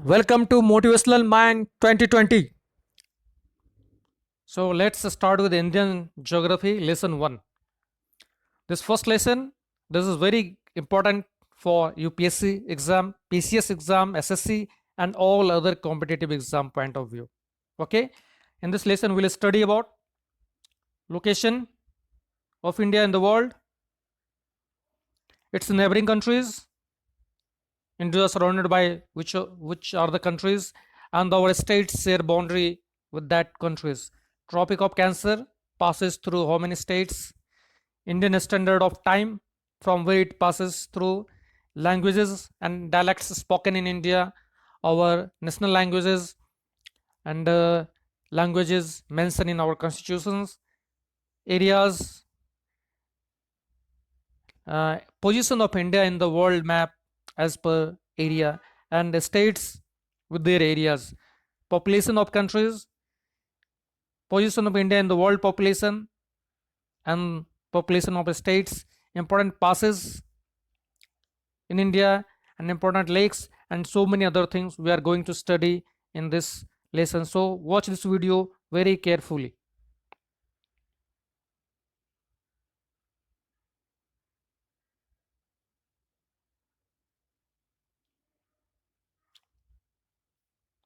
Welcome to Motivational Mind 2020. So let's start with Indian Geography Lesson 1. This first lesson, this is very important for UPSC exam, PCS exam, SSC and all other competitive exam point of view. Okay. In this lesson, we'll study about location of India in the world, its neighboring countries, India surrounded by which are the countries, and our states share boundary with that countries. Tropic of Cancer passes through how many states? Indian standard of time from where it passes through, languages and dialects spoken in India, our national languages and languages mentioned in our constitutions, areas, position of India in the world map as per area, and the states with their areas, population of countries, position of India in the world population, and population of states, important passes in India, and important lakes, and so many other things we are going to study in this lesson. So, watch this video very carefully.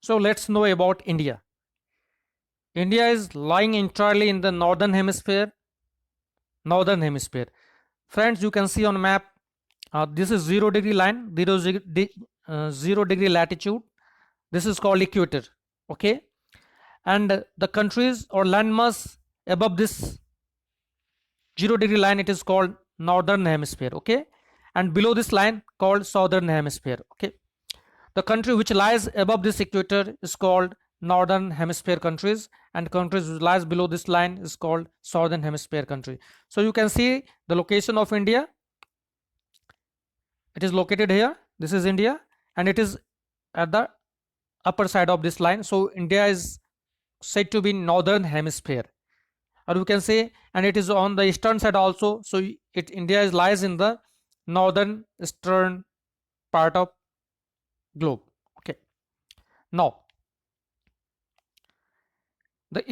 So, let's know about India. India is lying entirely in the northern hemisphere. Northern hemisphere. Friends, you can see on map. This is 0 degree line, 0 degree latitude. This is called equator. Okay, and the countries or landmass above this 0 degree line, it is called northern hemisphere. Okay, and below this line called southern hemisphere. Okay, the country which lies above this equator is called northern hemisphere countries, and countries which lies below this line is called southern hemisphere country. So you can see the location of India. It is located here. This is India, and it is at the upper side of this line. So India is said to be northern hemisphere, or we can say, and it is on the eastern side also. So India lies in the northern eastern part of globe. Okay, now the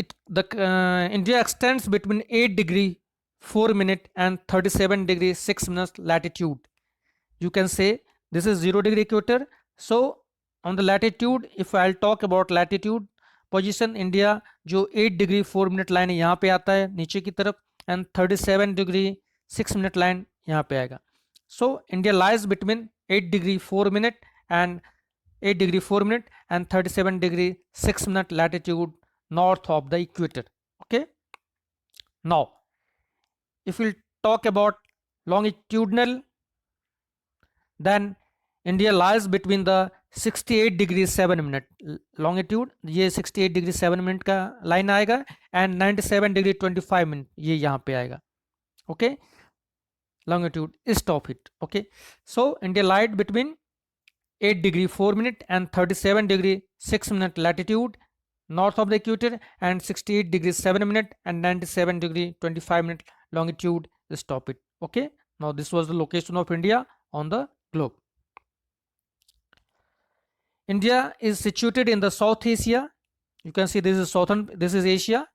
India extends between 8 degree 4 minute and 37 degree 6 minutes latitude. You can say this is 0 degree equator. So on the latitude, if I'll talk about latitude, position India जो 8 degree 4 minute line यहाँ पे आता है नीचे की तरफ, and 37 degree 6 minute line यहाँ पे आएगा. So India lies between 8 degree 4 minute and 8 degree 4 minute and 37 degree 6 minute latitude north of the equator. Okay, now if we'll talk about longitudinal, then India lies between the 68 degree 7 minute longitude, ये 68 degree 7 minute का line आएगा, and 97 degree 25 minute ये यहाँ पे आएगा. Okay, longitude east of it. Okay, so India lies between 8 degree 4 minute and 37 degree 6 minute latitude north of the equator, and 68 degree 7 minute and 97 degree 25 minute longitude east of it. Okay, now this was the location of India on the globe. India is situated in the South Asia. You can see this is Asia,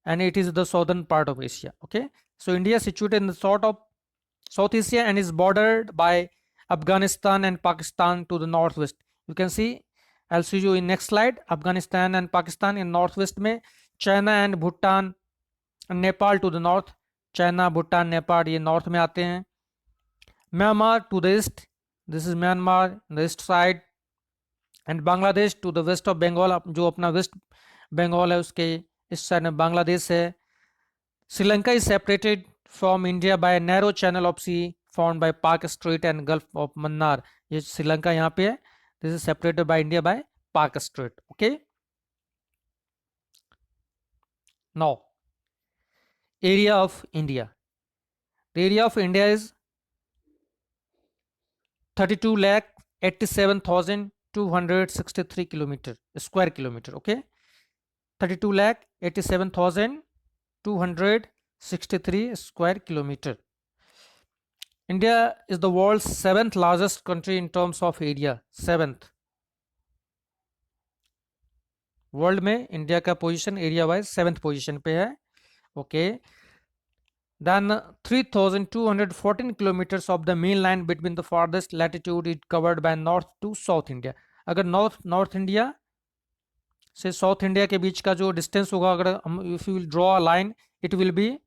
and it is the southern part of Asia. Okay, so India is situated in the South Asia and is bordered by Afghanistan and Pakistan to the northwest. You can see, I'll see you in next slide. Afghanistan and Pakistan in northwest में, China and Bhutan and Nepal to the north. China, Bhutan, Nepal ये north में आते हैं. Myanmar to the east. This is Myanmar, the east side. And Bangladesh to the west of Bengal, जो अपना waste Bengal है उसके इस साइड में बांग्लादेश है. Sri Lanka is separated from India by narrow channel of sea found by Palk strait and gulf of Mannar. ये श्रीलंका यहाँ पे है. This is separated by India by Palk strait. Okay, now area of India. The area of India is 32,87,263 kilometer square kilometer. Okay, 32,87,263 square kilometer. India is the world's 7th largest country in terms of area. 7th. World में India का position area wise 7th position पे है. Okay, then 3214 kilometers of the mainland between the farthest latitude is covered by north to south India. अगर north India से south India के बीच का जो distance होगा, अगर हम if you will draw a line, it will be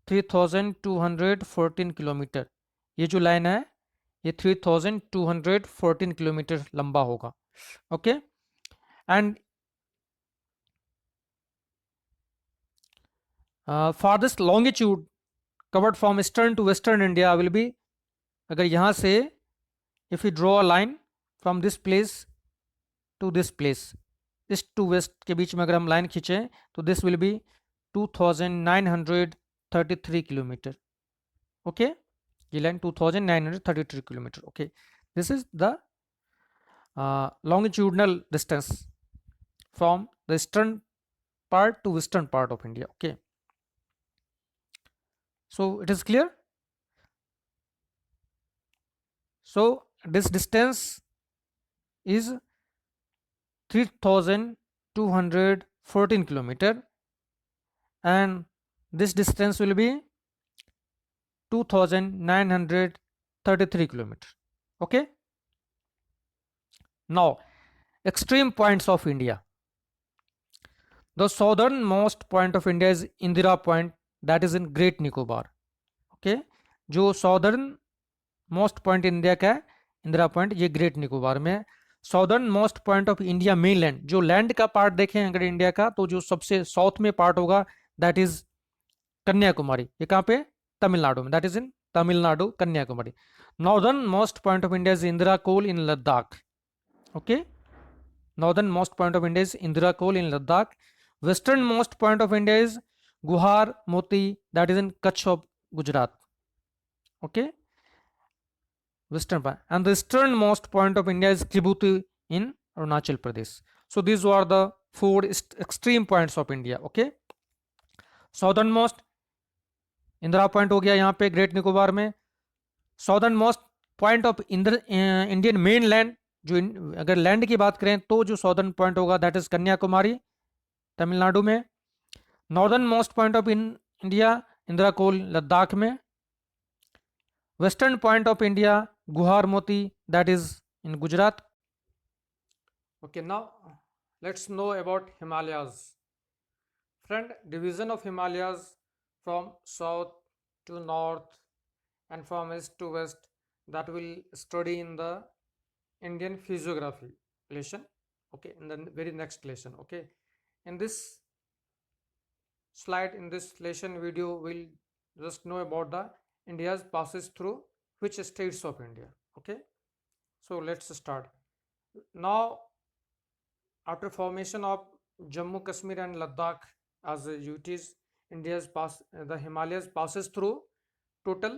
3214 kilometre. ये जो लाइन है ये 3214 किलोमीटर लंबा होगा. Okay, and farthest longitude covered from eastern to western India will be, अगर यहाँ से if we draw a line from this place to this place, east to west के बीच में अगर हम लाइन खींचें तो this will be 2933 kilometre. Okay, ये line 2933 kilometre. Okay, this is the longitudinal distance from the eastern part to western part of India. Okay, so it is clear. So this distance is 3214 kilometer, and this distance will be 2933 kilometer. Okay, now extreme points of India. The southernmost point of India is Indira Point, that is in Great Nicobar. Okay, जो southern most point India का है Indira point, ये great Nicobar में है. Southern most point of India mainland, जो land का part देखें अगर इंडिया का, तो जो सबसे साउथ में पार्ट होगा दैट इज कन्याकुमारी. ये कहाँ पे? तमिलनाडु में, that is in Tamil Nadu, Kanyakumari. Northern most point of India is Indira Col in Ladakh. Okay, northern most point of India is Indira Col in Ladakh. Western most point of India is Guhar Moti, that is in Kutch of Gujarat. Okay, western part, and the easternmost point of India is Djibouti in Arunachal Pradesh. So these were the four extreme points of India. Okay, southernmost Indira point हो गया यहाँ पे great Nicobar में. Southernmost point of Indian mainland, जो अगर land की बात करें तो जो साउदर्न पॉइंट होगा दैट इज कन्याकुमारी, तमिलनाडु में. Northern most point of India Indira col, Ladakh में. Western point of India Guhar Moti, that is in Gujarat. Okay, now let's know about Himalayas. Friend, division of Himalayas from south to north and from east to west, that will study in the Indian physiography lesson. Okay, in the very next lesson. Okay, in this slide, in this lesson video, we'll just know about the India's passes through which states of India. Okay, so let's start. Now, after formation of Jammu Kashmir and Ladakh as UTs, the Himalayas passes through total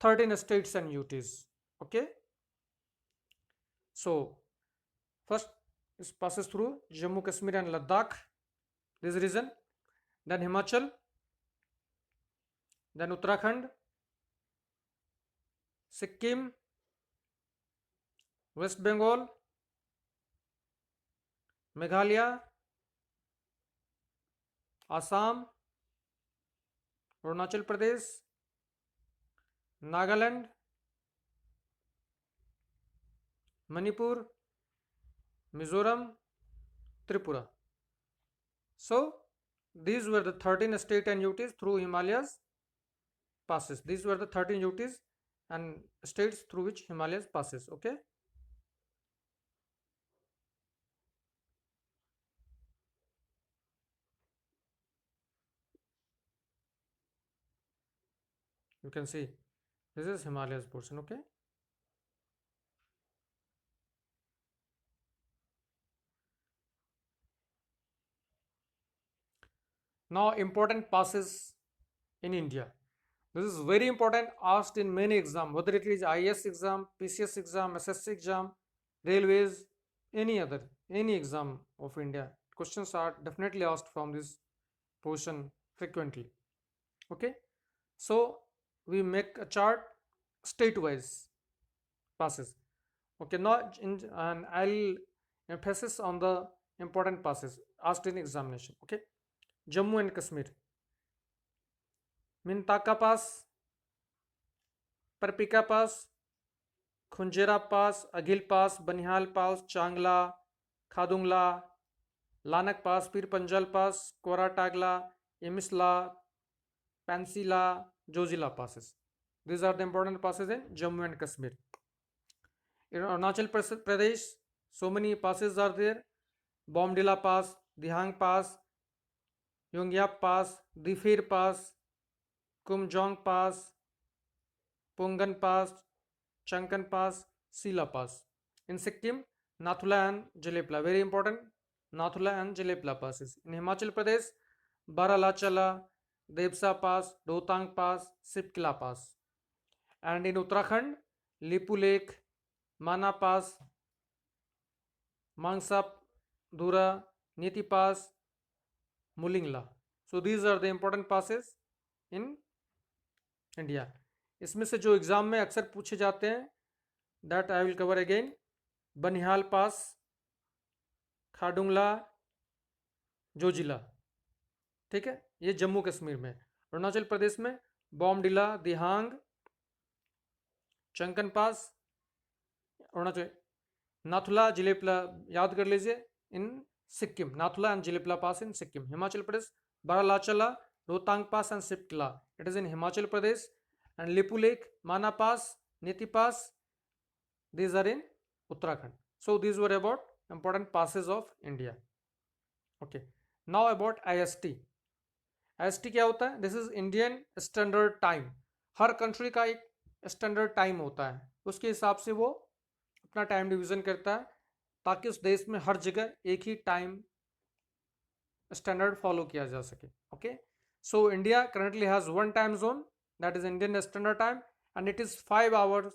13 states and UTs. Okay, so first it passes through Jammu Kashmir and Ladakh, this region, then Himachal, then Uttarakhand, Sikkim, West Bengal, Meghalaya, Assam, Arunachal Pradesh, Nagaland, Manipur, Mizoram, Tripura. So these were the 13 states and UTs through Himalayas passes. These were the 13 UTs and states through which Himalayas passes. Okay, you can see this is Himalayas portion. Okay, now important passes in India. This is very important, asked in many exam, whether it is IAS exam, PCS exam, SSC exam, railways, any exam of India. Questions are definitely asked from this portion frequently. Okay, so we make a chart state wise passes. Okay, now and I'll emphasis on the important passes asked in examination. Okay, Jammu and Kashmir, Mintaka Pass, Parpika Pass, Khunjera Pass, Agil Pass, Banihal Pass, Changla, Khadungla, Lanak Pass, Pir Panjal Pass, Koratagla, Emisla, Pansila, Jojila passes. These are the important passes in Jammu and Kashmir. In Arunachal Pradesh, so many passes are there. Bomdila Pass, Dihang Pass, Yongyap Pass, Difir Pass, Kumjong Pass, Pungan Pass, Chankan Pass, Sila Pass. In Sikkim, Nathula and Jalepla. Very important. Nathula and Jalepla passes. In Himachal Pradesh, Baralachala, Debsa Pass, Rohtang Pass, Sipkila Pass. And in Uttarakhand, Lipu Lake, Mana Pass, Mangsap, Dura, Niti Pass, Mulingla. So these are the important passes in India. इसमें से जो exam में अक्सर पूछे जाते हैं that I will cover again. Banihal pass, Khardung La, Zoji La. ठीक है, ये जम्मू कश्मीर में. अरुणाचल प्रदेश में बॉमडिला, दिहांग, चंकन पास. अरुणाचल नाथुला, जिलेपला याद कर लीजिए in Sikkim. Nathu La and Jelep La pass in Sikkim. Himachal Pradesh Baralacha La, Rohtang pass and Shipki La, it is in Himachal Pradesh. And Lipu Lekh, Mana pass, नीति पास, these are in Uttarakhand. So these were about important passes of India. Okay, now about IST. IST क्या होता है? This is Indian Standard Time. Her country का एक standard time होता है, उसके हिसाब से वो अपना टाइम डिवीजन करता है ताकि उस देश में हर जगह एक ही टाइम स्टैंडर्ड फॉलो किया जा सके. Okay, so India currently has one time zone, that is Indian standard time, and it is 5 hours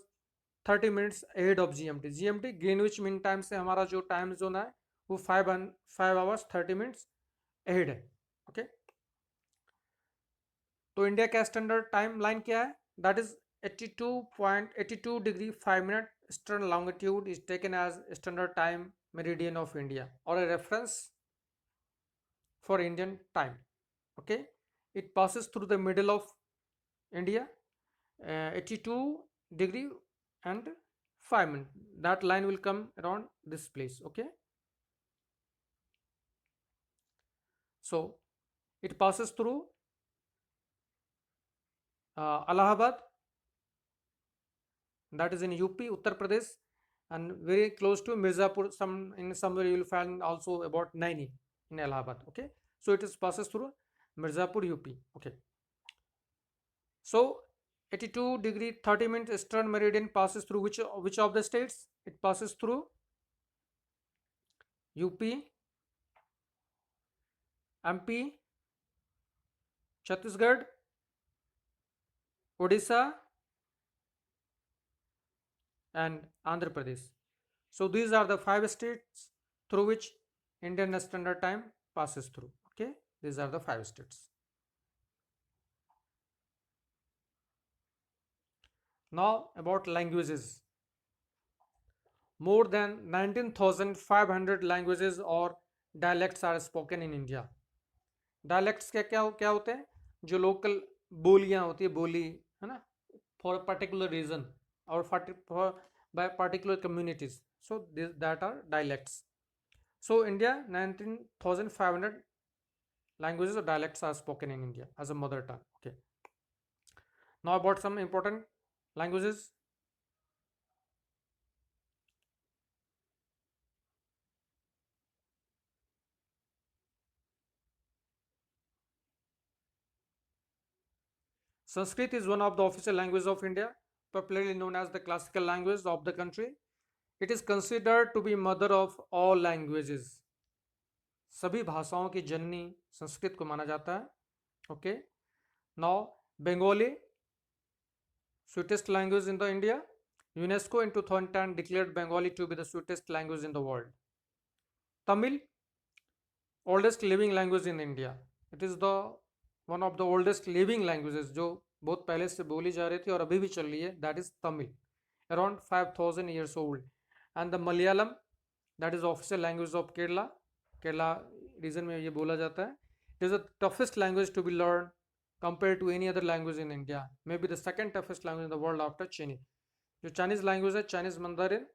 30 minutes ahead of GMT. GMT Greenwich mean time से हमारा जो टाइम जोन है वो 5 hours 30 minutes ahead है. Okay, तो India का standard time line क्या है? That is 82.82 degree 5 minute eastern longitude is taken as standard time meridian of India और a reference for Indian time. Okay, it passes through the middle of India, 82 degree and 5 minutes. That line will come around this place. Okay, so it passes through Allahabad, that is in UP, Uttar Pradesh, and very close to Mirzapur. Somewhere you will find also about Naini in Allahabad. Okay, so it is passes through Mirzapur, UP. Okay, so 82 degree 30 minutes eastern meridian passes through which of the states? It passes through UP, MP, Chhattisgarh, Odisha, and Andhra Pradesh. So these are the 5 states through which Indian Standard Time passes through. Okay, these are the 5 states. Now about languages. More than 19,500 languages or dialects are spoken in India. Dialects क्या होते हैं? जो local बोलियां होती है, बोली है ना, for a particular region or by particular communities. So that are dialects. So India 19,500 languages or dialects are spoken in India as a mother tongue. Okay. Now about some important languages. Sanskrit is one of the official languages of India, popularly known as the classical language of the country. It is considered to be mother of all languages. सभी भाषाओं की जननी संस्कृत को माना जाता है. Okay, now Bengali, sweetest language in the India. UNESCO in 2010 declared Bengali to be the sweetest language in the world. Tamil, oldest living language in India. It is the one of the oldest living languages जो बहुत पहले से बोली जा रही थी और अभी भी चल रही है. That is Tamil, around 5,000 years old. And the Malayalam, that is official language of Kerala. Kerala region में ये बोला जाता है. It is the toughest language to be learn compared to any other language in India, maybe the second toughest language in the world after Chinese. जो Chinese language है, Chinese Mandarin,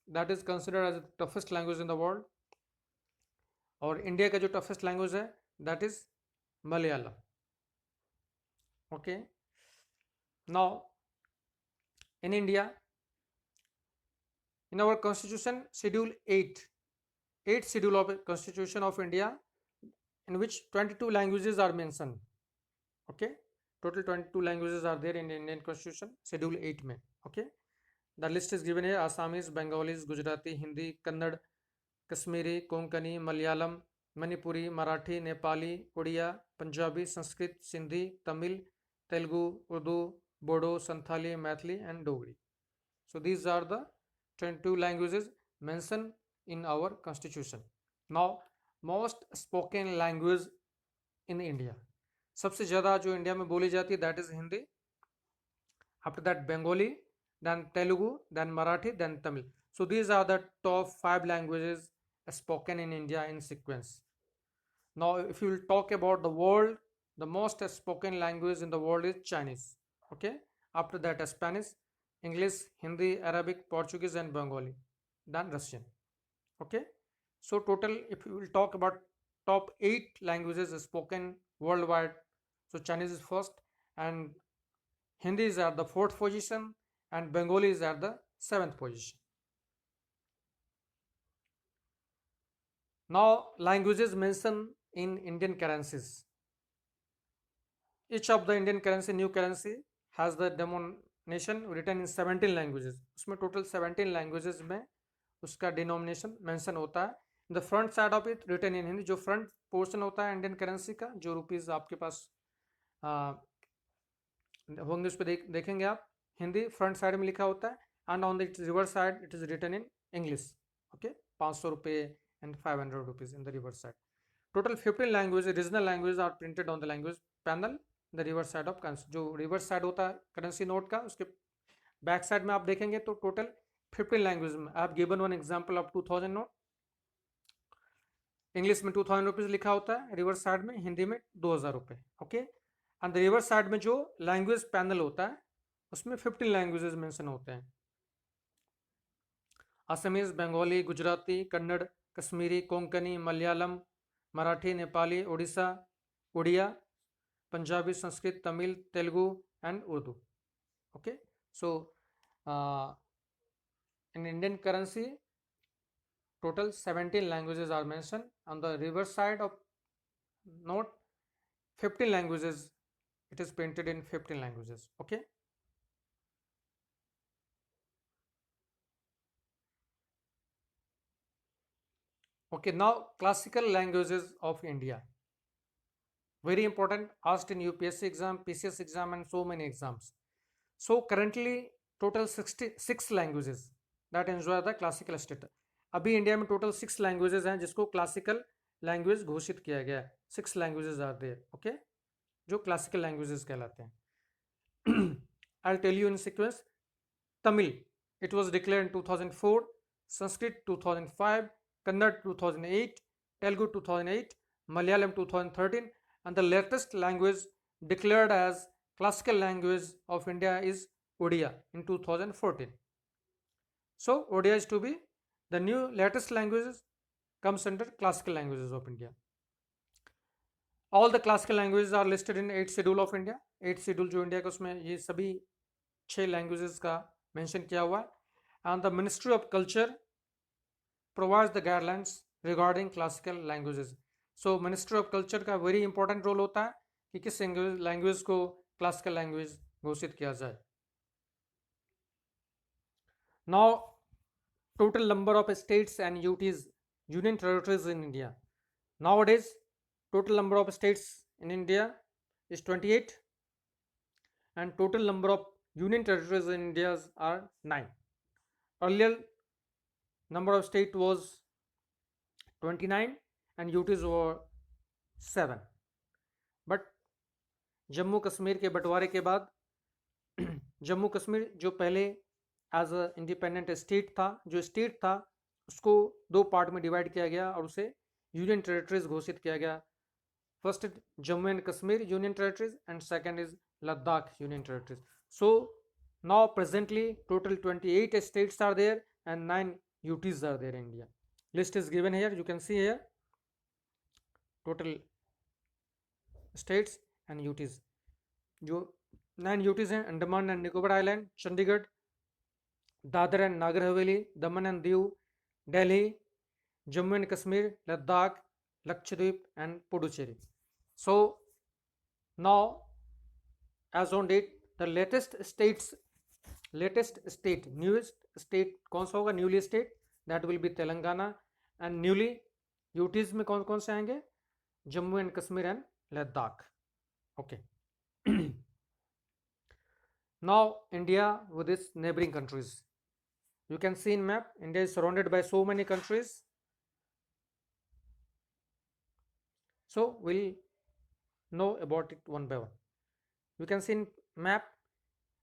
that is considered as the toughest language in the world. और India का जो toughest language है that is Malayalam. Okay, now in India, in our constitution schedule 8 schedule of constitution of India, in which 22 languages are mentioned. Okay, total 22 languages are there in Indian constitution schedule 8 mein. Okay, the list is given here: Assamese, Bengalis, Gujarati, Hindi, Kannada, Kashmiri, Konkani, Malayalam, Manipuri, Marathi, Nepali, Odia, Punjabi, Sanskrit, Sindhi, Tamil, Telugu, Urdu, Bodo, Santhali, Maithili and Dogri. So these are the 22 languages mentioned in our constitution. Now most spoken language in India, सबसे ज़्यादा जो India में बोली जाती है that is Hindi. After that Bengali, then Telugu, then Marathi, then Tamil. So these are the top 5 languages spoken in India in sequence. Now if you will talk about the world, the most spoken language in the world is Chinese. Okay, after that Spanish, English, Hindi, Arabic, Portuguese and Bengali, then Russian. Okay, so total if you will talk about top 8 languages spoken worldwide, so Chinese is first, and Hindi is at the 4th position, and Bengali is at the 7th position. Now languages mentioned in Indian currencies. Each of the Indian currency, new currency, has the denomination written in 17 languages. उसमें total 17 languages में उसका denomination mention होता है. The front side of it written in Hindi, जो front portion होता है Indian currency का, जो rupees आपके पास होंगे उस पर देखेंगे आप, हिंदी फ्रंट साइड में लिखा होता है, and on the reverse side it is written in English. Okay, 500 रुपये and 500 rupees in the reverse side. Total 15 language, regional language are printed on the language panel the reverse side of currency. जो reverse side होता है currency note का, उसके back side में आप देखेंगे तो टोटल 15 लैंग्वेज में. I have given one example of 2000 note. English में 2000 रुपीज लिखा होता है रिवर्स साइड में, हिंदी में 2000 रुपये. Okay, and the reverse side में जो लैंग्वेज पैनल होता है उसमें 15 लैंग्वेजेस मेंशन होते हैं. Assamese, Bengali, Gujarati, Kannada, Kashmiri, Konkani, Malayalam, Marathi, Nepali, Odisha, Oriya, Punjabi, Sanskrit, Tamil, Telugu and Urdu. Okay, so in Indian currency total 17 languages are mentioned. On the reverse side of note 15 languages, it is printed in 15 languages. Okay, okay, now classical languages of India, very important, asked in UPSC exam, PCS exam and so many exams. So currently total 66 languages that enjoy the classical status. अभी India में total 6 languages हैं जिसको classical language घोषित किया गया है. 6 languages are there. Okay, जो classical languages कहलाते हैं. I'll tell you in sequence. Tamil, it was declared in 2004, Sanskrit 2005, Kannada 2008, Telugu 2008, Malayalam 2013, and the latest language declared as classical language of India is Odia in 2014. So Odia is to be the new latest languages, comes under classical languages of India. All the classical languages are listed in 8th schedule of India. 8th schedule जो India का, उसमें ये सभी 6 languages का mention किया हुआ है. And the ministry of culture provides the guidelines regarding classical languages. So ministry of culture का वेरी इंपॉर्टेंट रोल होता है कि किस लैंग्वेज को क्लासिकल लैंग्वेज घोषित किया जाए. Now total number of states and UTs, union territories in India. Nowadays total number of states in India is 28 and total number of union territories in India are 9. Earlier number of state was 29 and UTs were 7. But Jammu Kashmir के बंटवारे के बाद जम्मू कश्मीर जो पहले as a independent state था, जो state था उसको 2 पार्ट में डिवाइड किया गया और उसे यूनियन टेरिटरीज घोषित किया गया. First Jammu and Kashmir union territories and second is Ladakh union territories. So now presently total 28 states are there and 9 UTs are there in India. List is given here, you can see here total states and UTs. जो 9 UTs हैं Andaman and Nicobar island, Chandigarh, Dadar and Nagar Haveli, Daman and Diu, Delhi, Jammu and Kashmir, Ladakh, Lakshadweep and Puducherry. So now as on date the latest state newest state कौन सा होगा? Newly state, that will be Telangana. And newly UTs में कौन कौन से आएंगे? Jammu and Kashmir and Ladakh. Okay. Now India with its neighboring countries. You can see in map India is surrounded by so many countries. So we'll know about it one by one. You can see in map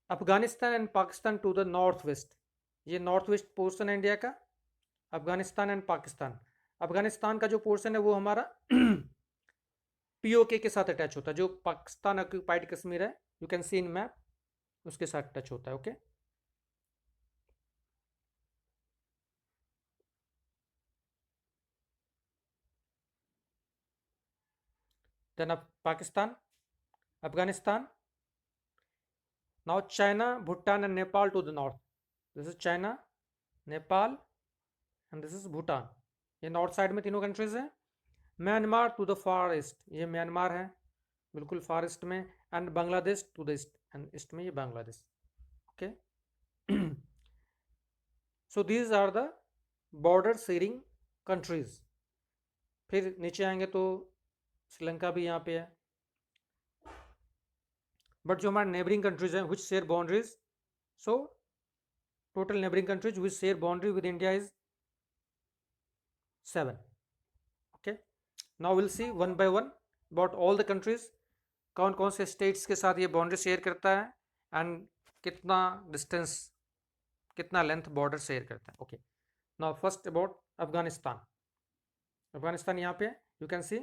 Afghanistan and Pakistan to the north west. ये north west portion है India का. Afghanistan and Pakistan. Afghanistan का जो portion है वो हमारा PoK के साथ अटैच होता है. जो पाकिस्तान ऑक्यूपाइड कश्मीर है, you can see in map, उसके साथ टच होता है. Okay. Then Pakistan, Afghanistan. Now China, Bhutan and Nepal to the north. This is China, Nepal and this is Bhutan. ये नॉर्थ साइड में तीनों कंट्रीज हैं. Myanmar to the far east, ये Myanmar है बिल्कुल फार ईस्ट में. And Bangladesh to the east and east में ये Bangladesh. Okay. So these are the border sharing countries. फिर नीचे आएंगे तो श्रीलंका भी यहाँ पे है. बट जो हमारे नेबरिंग कंट्रीज हैं which share boundaries, so total neighbouring countries which share boundary with India is 7. Okay. Now will see one by one about all the countries. कौन कौन से स्टेट्स के साथ ये बाउंड्री शेयर करता है एंड कितना डिस्टेंस, कितना लेंथ बॉर्डर शेयर करता है. Okay. Now first about Afghanistan. Afghanistan यहाँ पे यू कैन सी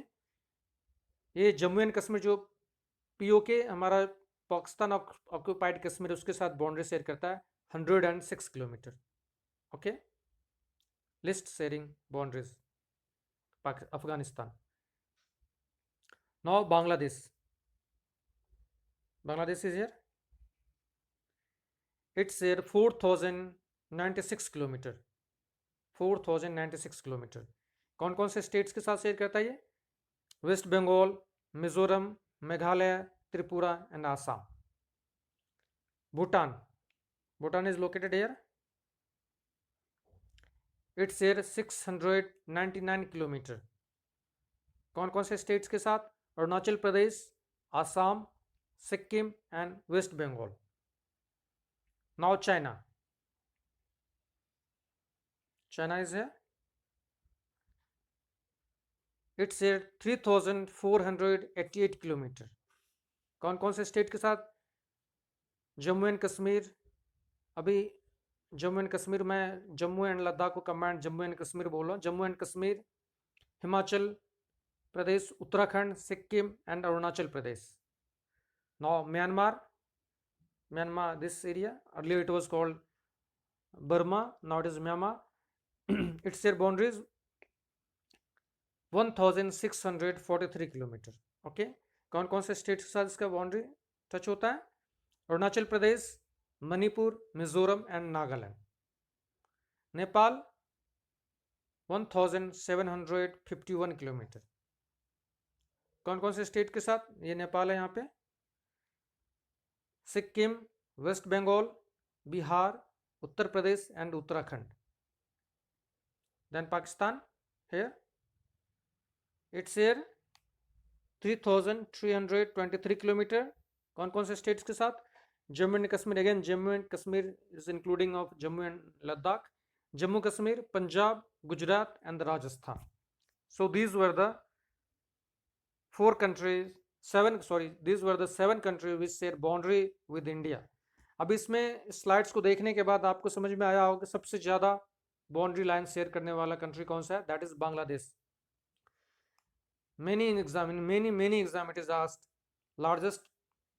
ये जम्मू एंड कश्मीर जो पीओके हमारा पाकिस्तान ऑक्यूपाइड कश्मीर उसके साथ बाउंड्री शेयर करता है 106 kilometre. Okay. List sharing boundaries Afghanistan. Now Bangladesh. Bangladesh is here. It's here 4096 kilometre. 4096 kilometre. कौन कौन से स्टेट्स के साथ शेयर करता है ये? West Bengal, Mizoram, Meghalaya, Tripura and Assam. Bhutan. Bhutan is located here. It's here 699 kilometre. कौन कौन से स्टेट्स के साथ? Arunachal Pradesh, Assam, Sikkim and West Bengal. Now China. China is here. It's here 3488 kilometre. कौन कौन से स्टेट के साथ? जम्मू एंड कश्मीर. अभी जम्मू एंड कश्मीर में जम्मू एंड लद्दाख को कमांड जम्मू एंड कश्मीर बोल रहा हूँ. Jammu and Kashmir, Himachal Pradesh, Uttarakhand, Sikkim and Arunachal Pradesh. Now Myanmar. Myanmar this area earlier it was called Burma, now it is Myanmar. It's there boundaries 1643 kilometre. Okay. कौन कौन से स्टेट के साथ इसका बाउंड्री टच होता है? अरुणाचल प्रदेश, मणिपुर, मिजोरम एंड नागालैंड. नेपाल 1751 किलोमीटर. कौन कौन से स्टेट के साथ? ये नेपाल है यहाँ पे. Sikkim, West Bengal, Bihar, Uttar Pradesh and Uttarakhand. Then Pakistan here. It's here 3323 kilometre. कौन कौन से स्टेट्स के साथ? Jammu and Kashmir. Again Jammu and Kashmir is including of Jammu and Ladakh. Jammu Kashmir, Punjab, Gujarat and Rajasthan. So these were the 7 countries which share boundary with India. अब इसमें स्लाइड्स को देखने के बाद आपको समझ में आया होगा कि सबसे ज़्यादा बाउंड्री लाइन शेयर करने वाला कंट्री कौन सा है? That is Bangladesh. Many in exam, in many exam it is asked largest,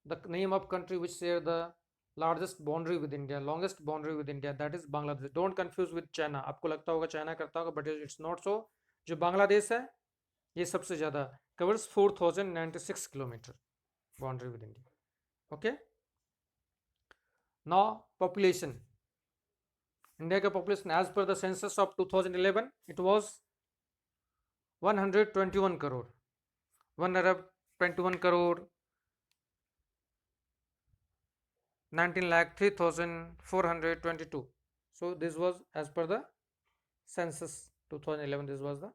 the name of country which share the largest boundary with India, longest boundary with India, that is Bangladesh. Don't confuse with China. आपको लगता होगा China करता होगा, but it's not so. जो बांग्लादेश है ये सबसे ज़्यादा covers 4096 kilometre boundary with India. Okay. Now population. India का population as per the census of 2011 it was 121 crore, 1 Arab 21 crore 19,03,422. So this was as per the census 2011. This was the,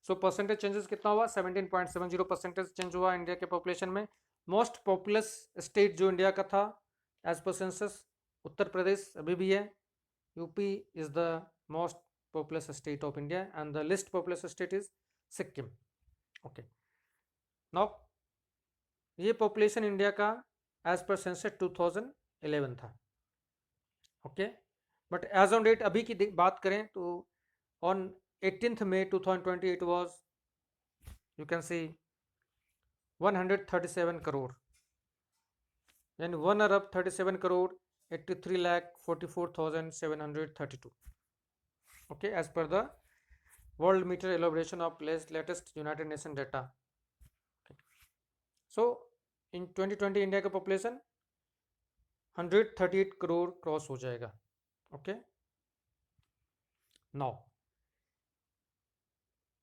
so percentage changes कितना हुआ 17.70 percentage change हुआ India के population में. Most populous state जो India का था as पर census Uttar Pradesh अभी भी है. UP is the most populous state of India and the least populous state is Sikkim. Okay, now ये पॉपुलेशन इंडिया का एज पर सेंसस 2011 था. Okay, but as on date अभी की बात करें तो on 18th May 2020 it was, you can see 137 crore, यानी 1 अरब 37 करोड़ 83,44,732. ओके, एज पर the world meter elaboration of latest united nation data. So in 2020 India का पॉपुलेशन 138 करोड़ क्रॉस हो जाएगा. Okay, now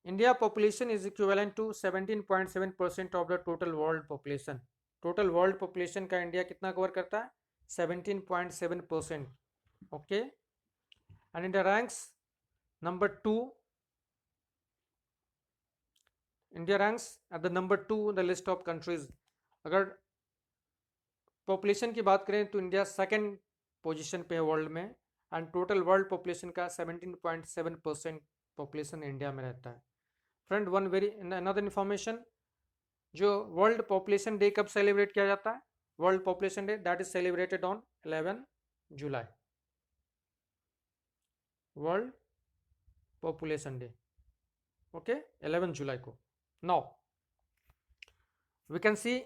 India population is equivalent to 17.7% of the total world population. Total world population का India कितना cover करता है 17.7%. Okay, and India ranks number 2. India ranks at the number 2 in the list of countries. अगर population की बात करें तो India second position पे है वर्ल्ड में, एंड टोटल वर्ल्ड पॉपुलेशन का 17.7% पॉपुलेशन इंडिया में रहता है. Friend, one very another information, जो वर्ल्ड पॉपुलेशन डे कब सेलिब्रेट किया जाता है? World population day that is celebrated on 11 July. World population day, okay, 11 जुलाई को. Now we can see,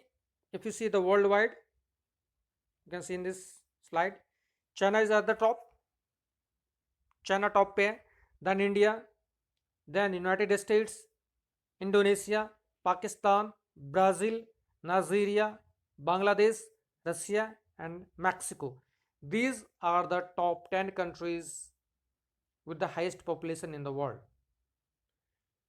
if you see the world wide, you can see in this slide, China is at the top. China top पे है, then India, then United States, Indonesia, Pakistan, Brazil, Nigeria, Bangladesh, Russia and Mexico. These are the top 10 countries with the highest population in the world.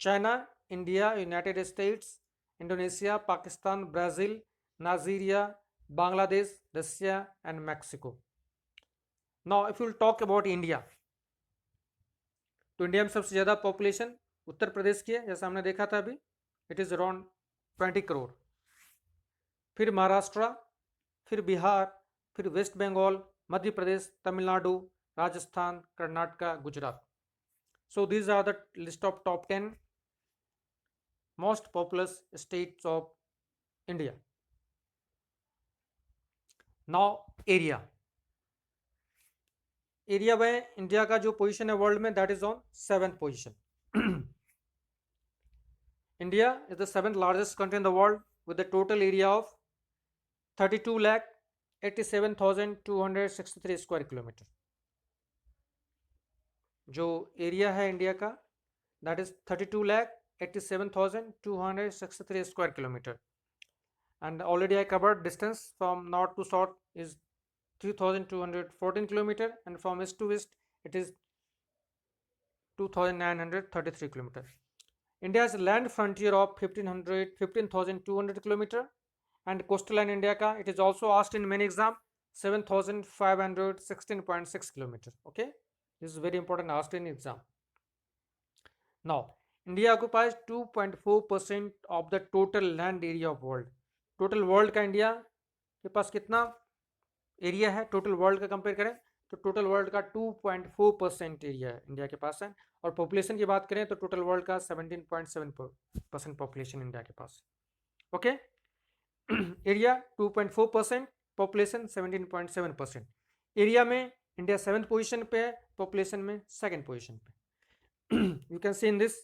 China, India, United States, Indonesia, Pakistan, Brazil, Nigeria, Bangladesh, Russia and Mexico. Now if you will talk about India, तो India में सबसे ज़्यादा population Uttar Pradesh की है, जैसा हमने देखा था अभी, इट इज़ अराउंड 20 करोड़. फिर महाराष्ट्र, फिर बिहार, फिर West Bengal, Madhya Pradesh, Tamil Nadu, Rajasthan, Karnataka, Gujarat. So these are the list of top 10 most populous states of India. Now area. Area में इंडिया का जो पोजीशन है वर्ल्ड में, that is on 7th position. India is the 7th largest country in the world with a total area of 32,87,263 square kilometer. जो area है India का that is 32,87,263 square kilometer. And already I covered distance from north to south is 3,214 kilometer and from east to west it is 2,933 kilometer. India has land frontier of 15,200 kilometer and coastal line India ka, it is also asked in many exam, 7,516.6 kilometer. Okay, this is very important, asked in exam. Now India occupies 2.4% of the total land area of world. total world का India के पास कितना area है total world का compare करें तो total world का 2.4% area है India के पास है. और पॉपुलेशन की बात करें तो टोटल वर्ल्ड का 17.7% पॉपुलेशन इंडिया के पास. Okay, area 2.4%, population 17.7%. एरिया में इंडिया 7th पोजीशन पे है, पॉपुलेशन में 2nd पोजीशन पे. You can see in this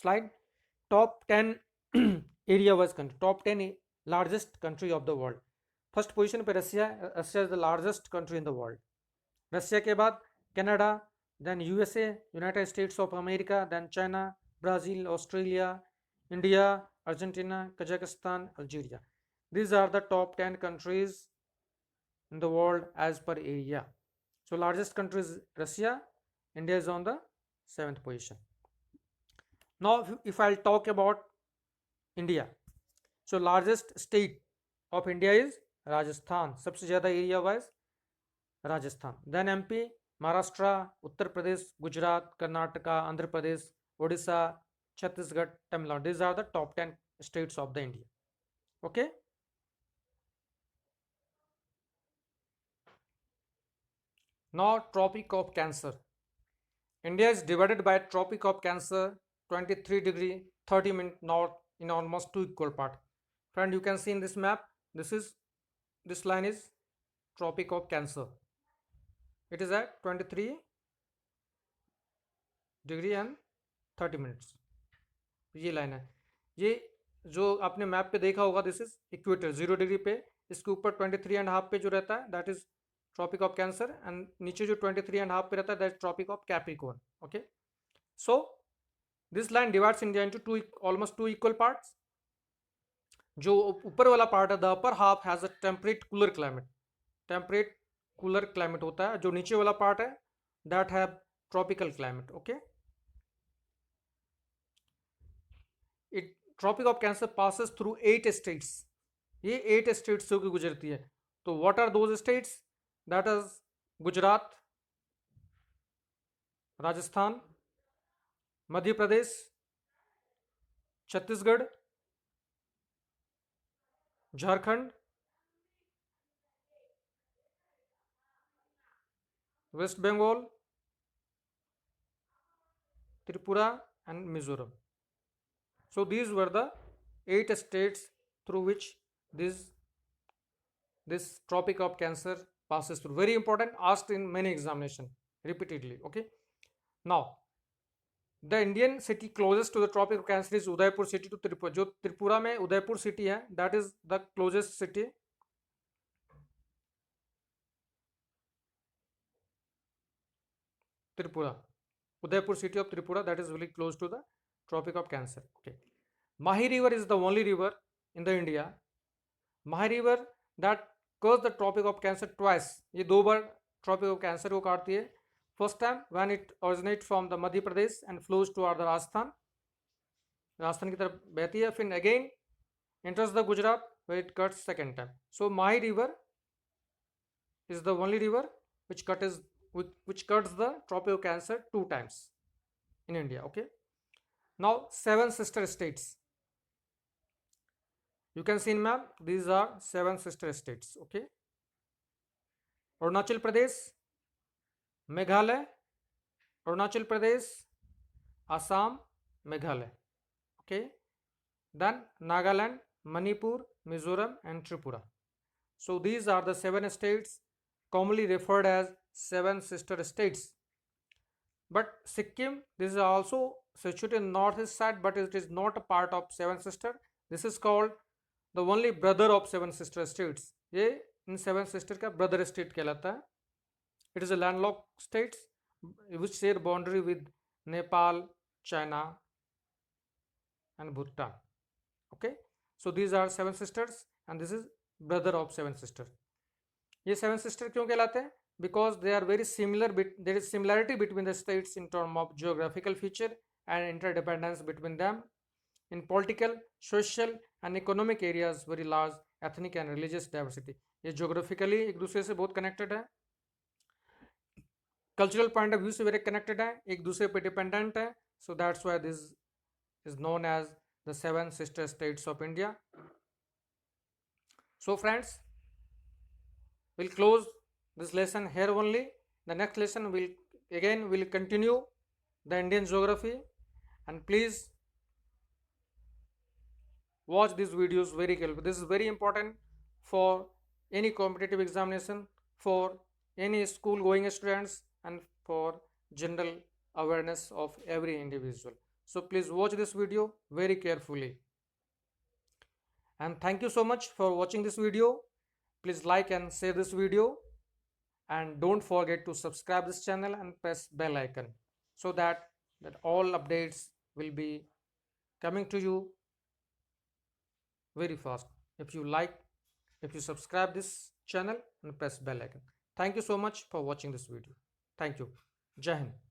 Slide. Top 10 area wise country, top 10 largest country of the world. First position पे Russia, Russia is the largest country in the world. Russia के बाद Canada, then USA, United States of America, then China, Brazil, Australia, India, Argentina, Kazakhstan, Algeria. These are the top 10 countries in the world as per area. So largest country is Russia. India is on the 7th position. Now if I'll talk about India, so largest state of India is Rajasthan. सबसे ज़्यादा area wise Rajasthan. Then MP, Maharashtra, Uttar Pradesh, Gujarat, Karnataka, Andhra Pradesh, Odisha, Chhattisgarh, Tamil Nadu. These are the top 10 states of the India. Okay. Now Tropic of Cancer. India is divided by Tropic of Cancer 23 degree 30 minute north in almost two equal part. Friend, you can see in this map, this line is Tropic of Cancer. It is at 23 degree and 30 minutes. ये line है. ये जो आपने map पे देखा होगा, this is equator 0 degree पे, इसके ऊपर 23.5 पे जो रहता है that is tropic of cancer, and नीचे जो 23.5 पे रहता है that is tropic of Capricorn. Okay, so this line divides India into two almost two equal parts. जो ऊपर वाला पार्ट है, the upper half has a temperate cooler climate. Temperate cooler climate होता है. जो नीचे वाला पार्ट है that have tropical climate. Okay, it tropic of cancer passes through 8 states. ये 8 स्टेट्स से होकर गुजरती है. तो what are those states? That is Gujarat, Rajasthan, Madhya Pradesh, Chhattisgarh, Jharkhand, West Bengal, Tripura and Mizoram. So these were the 8 states through which this Tropic of Cancer passes through. Very important, asked in many examination repeatedly. Okay, now the Indian city closest to the Tropic of Cancer is Udaipur city to Tripura. जो त्रिपुरा में Udaipur city है, that is the closest city. Tripura, Udaipur city of Tripura, that is really close to the Tropic of Cancer. Okay, Mahi river is the only river in the India. Mahi river that curves the Tropic of Cancer twice. ये दो बार Tropic of Cancer को काटती है. First time when it originates from the Madhya Pradesh and flows toward the Rajasthan. Rajasthan की तरफ बहती है. फिर again enters the Gujarat where it cuts second time. So Mahi river is the only river which cuts the Tropic of Cancer 2 times in India. Okay. Now 7 sister states. You can see in map, these are 7 sister states. Okay, Arunachal Pradesh, Meghalaya, Arunachal Pradesh, Assam, Meghalaya. Okay, then Nagaland, Manipur, Mizoram and Tripura. So these are the 7 states commonly referred as 7 sister states. But Sikkim, this is also situated in northeast side, but it is not a part of 7 sister. This is called the only brother of 7 sister states. ये इन 7 sister का brother state कहलाता है. It is a landlocked states which share boundary with Nepal, China and Bhutan. Okay, so these are 7 sisters and this is brother of 7 sister. ये 7 sister क्यों कहलाते हैं? Because they are very similar. There is similarity between the states in terms of geographical feature and interdependence between them in political, social and economic areas. Very large ethnic and religious diversity. ये geographically एक दूसरे से बहुत connected है, cultural point of view से very connected है, एक दूसरे पे dependent है. So that's why this is known as the 7 sister states of India. So friends, we'll close this lesson here only. The next lesson will continue the Indian geography, and please watch these videos very carefully. This is very important for any competitive examination, for any school going students and for general awareness of every individual. So please watch this video very carefully. And thank you so much for watching this video. Please like and share this video, and don't forget to subscribe this channel and press bell icon, so that all updates will be coming to you very fast. If you like, if you subscribe this channel and press bell icon. Thank you so much for watching this video. Thank you. Jai Hind.